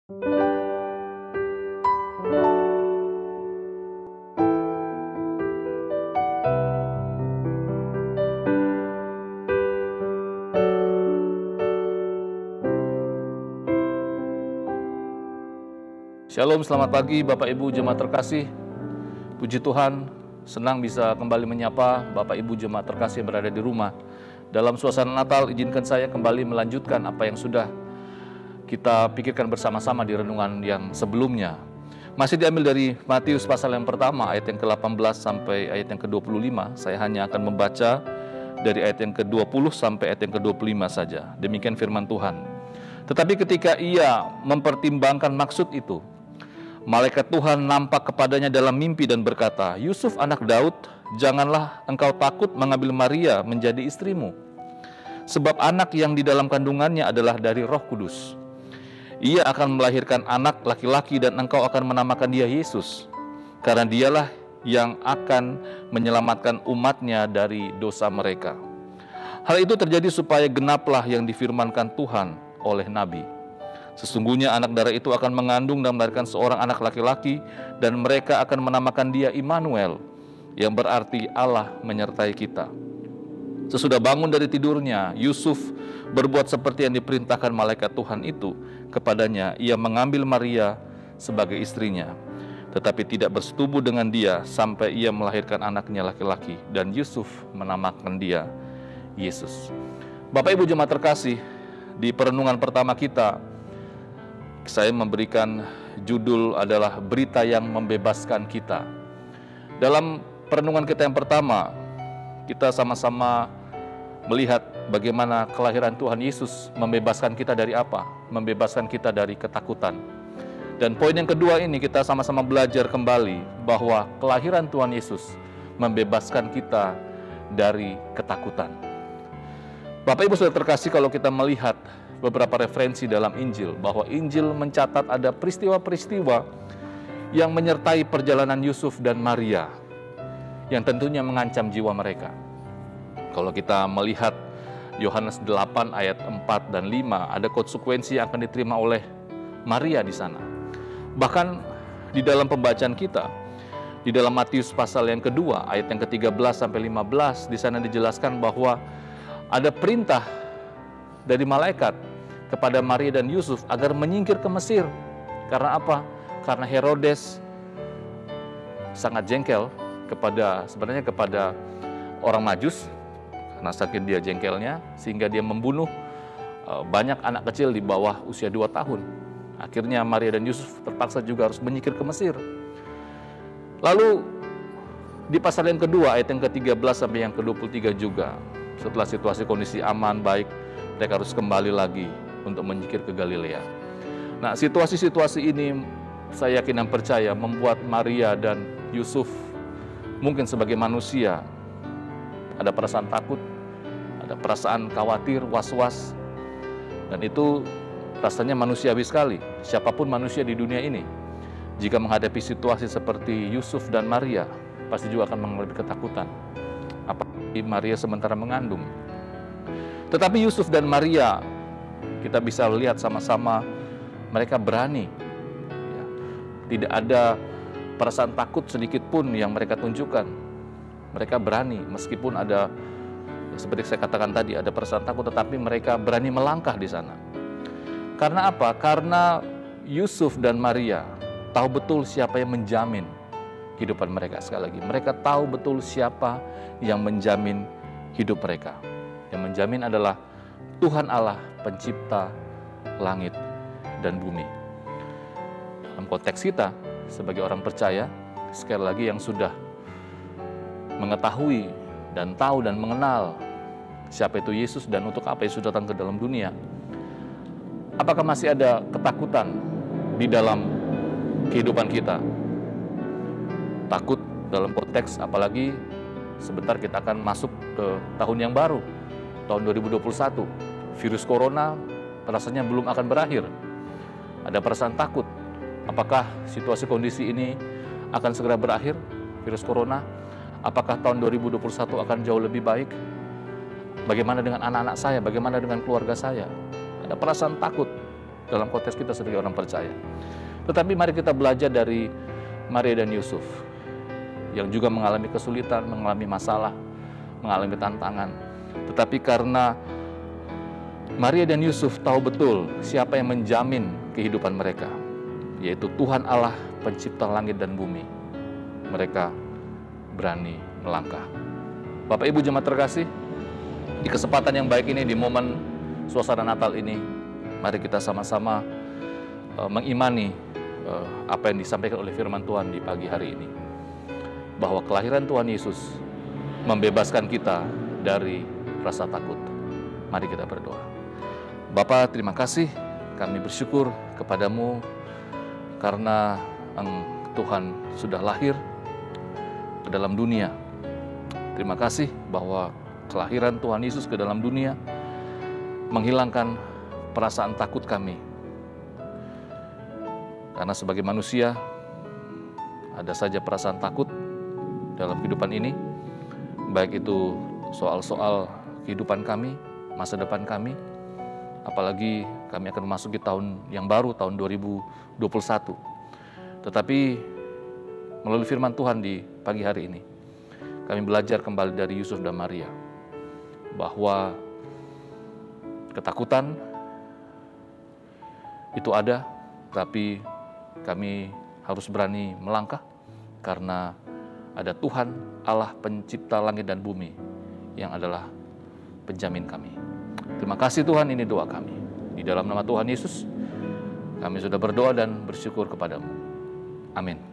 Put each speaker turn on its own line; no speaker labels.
Shalom, selamat pagi Bapak Ibu Jemaat terkasih. Puji Tuhan, senang bisa kembali menyapa Bapak Ibu Jemaat terkasih yang berada di rumah. Dalam suasana Natal, izinkan saya kembali melanjutkan apa yang sudah kita pikirkan bersama-sama di renungan yang sebelumnya. Masih diambil dari Matius pasal yang pertama, ayat yang ke-18 sampai ayat yang ke-25. Saya hanya akan membaca dari ayat yang ke-20 sampai ayat yang ke-25 saja. Demikian firman Tuhan. Tetapi ketika ia mempertimbangkan maksud itu, malaikat Tuhan nampak kepadanya dalam mimpi dan berkata, "Yusuf anak Daud, janganlah engkau takut mengambil Maria menjadi istrimu. Sebab anak yang di dalam kandungannya adalah dari Roh Kudus. Ia akan melahirkan anak laki-laki dan engkau akan menamakan dia Yesus, karena dialah yang akan menyelamatkan umatnya dari dosa mereka." Hal itu terjadi supaya genaplah yang difirmankan Tuhan oleh Nabi. Sesungguhnya anak darah itu akan mengandung dan melahirkan seorang anak laki-laki, dan mereka akan menamakan dia Immanuel, yang berarti Allah menyertai kita. Sesudah bangun dari tidurnya, Yusuf berbuat seperti yang diperintahkan malaikat Tuhan itu kepadanya. Ia mengambil Maria sebagai istrinya, tetapi tidak bersetubuh dengan dia sampai ia melahirkan anaknya laki-laki, dan Yusuf menamakan dia Yesus. Bapak Ibu Jemaat terkasih, di perenungan pertama kita, saya memberikan judul adalah berita yang membebaskan kita. Dalam perenungan kita yang pertama, kita sama-sama melihat bagaimana kelahiran Tuhan Yesus membebaskan kita dari apa? Membebaskan kita dari ketakutan. Dan poin yang kedua ini kita sama-sama belajar kembali bahwa kelahiran Tuhan Yesus membebaskan kita dari ketakutan. Bapak Ibu Saudara terkasih, kalau kita melihat beberapa referensi dalam Injil, bahwa Injil mencatat ada peristiwa-peristiwa yang menyertai perjalanan Yusuf dan Maria, yang tentunya mengancam jiwa mereka. Kalau kita melihat Yohanes 8 ayat 4 dan 5, ada konsekuensi yang akan diterima oleh Maria di sana. Bahkan di dalam pembacaan kita, di dalam Matius pasal yang kedua, ayat yang ke-13 sampai 15, di sana dijelaskan bahwa ada perintah dari malaikat kepada Maria dan Yusuf agar menyingkir ke Mesir. Karena apa? Karena Herodes sangat jengkel kepada orang Majus, karena saking dia jengkelnya sehingga dia membunuh banyak anak kecil di bawah usia 2 tahun. Akhirnya Maria dan Yusuf terpaksa juga harus menyingkir ke Mesir. Lalu di pasal yang kedua ayat yang ke-13 sampai yang ke-23 juga, setelah situasi kondisi aman baik, mereka harus kembali lagi untuk menyingkir ke Galilea. Nah, situasi-situasi ini saya yakin dan percaya membuat Maria dan Yusuf mungkin sebagai manusia ada perasaan takut, ada perasaan khawatir, was-was, dan itu rasanya manusiawi sekali. Siapapun manusia di dunia ini, jika menghadapi situasi seperti Yusuf dan Maria, pasti juga akan mengalami ketakutan. Apalagi Maria sementara mengandung. Tetapi Yusuf dan Maria, kita bisa lihat sama-sama mereka berani. Ya, tidak ada perasaan takut sedikit pun yang mereka tunjukkan. Mereka berani, meskipun ada, seperti saya katakan tadi, ada perasaan takut, tetapi mereka berani melangkah di sana. Karena apa? Karena Yusuf dan Maria tahu betul siapa yang menjamin kehidupan mereka. Sekali lagi, mereka tahu betul siapa yang menjamin hidup mereka. Yang menjamin adalah Tuhan Allah, pencipta langit dan bumi. Dalam konteks kita sebagai orang percaya, sekali lagi yang sudah mengetahui dan tahu dan mengenal siapa itu Yesus dan untuk apa Yesus datang ke dalam dunia, apakah masih ada ketakutan di dalam kehidupan kita? Takut dalam konteks apalagi sebentar kita akan masuk ke tahun yang baru, tahun 2021. Virus corona rasanya belum akan berakhir. Ada perasaan takut. Apakah situasi kondisi ini akan segera berakhir, virus corona? Apakah tahun 2021 akan jauh lebih baik? Bagaimana dengan anak-anak saya? Bagaimana dengan keluarga saya? Ada perasaan takut. dalam konteks kita sebagai orang percaya. Tetapi mari kita belajar dari Maria dan Yusuf yang juga mengalami kesulitan, mengalami masalah, mengalami tantangan. Tetapi karena Maria dan Yusuf tahu betul siapa yang menjamin kehidupan mereka, yaitu Tuhan Allah, pencipta langit dan bumi, mereka berani melangkah. Bapak Ibu jemaat terkasih, di kesempatan yang baik ini, di momen suasana Natal ini, mari kita sama-sama mengimani apa yang disampaikan oleh firman Tuhan di pagi hari ini, bahwa kelahiran Tuhan Yesus membebaskan kita dari rasa takut. Mari kita berdoa. Bapa, terima kasih, kami bersyukur kepadamu karena Tuhan sudah lahir ke dalam dunia. Terima kasih bahwa kelahiran Tuhan Yesus ke dalam dunia menghilangkan perasaan takut kami. Karena sebagai manusia, ada saja perasaan takut dalam kehidupan ini, baik itu soal-soal kehidupan kami, masa depan kami, apalagi kami akan memasuki tahun yang baru, tahun 2021. Tetapi melalui firman Tuhan di pagi hari ini, kami belajar kembali dari Yusuf dan Maria, bahwa ketakutan itu ada, tapi kami harus berani melangkah karena ada Tuhan Allah pencipta langit dan bumi yang adalah penjamin kami. Terima kasih Tuhan, ini doa kami. Di dalam nama Tuhan Yesus, kami sudah berdoa dan bersyukur kepadamu. Amin.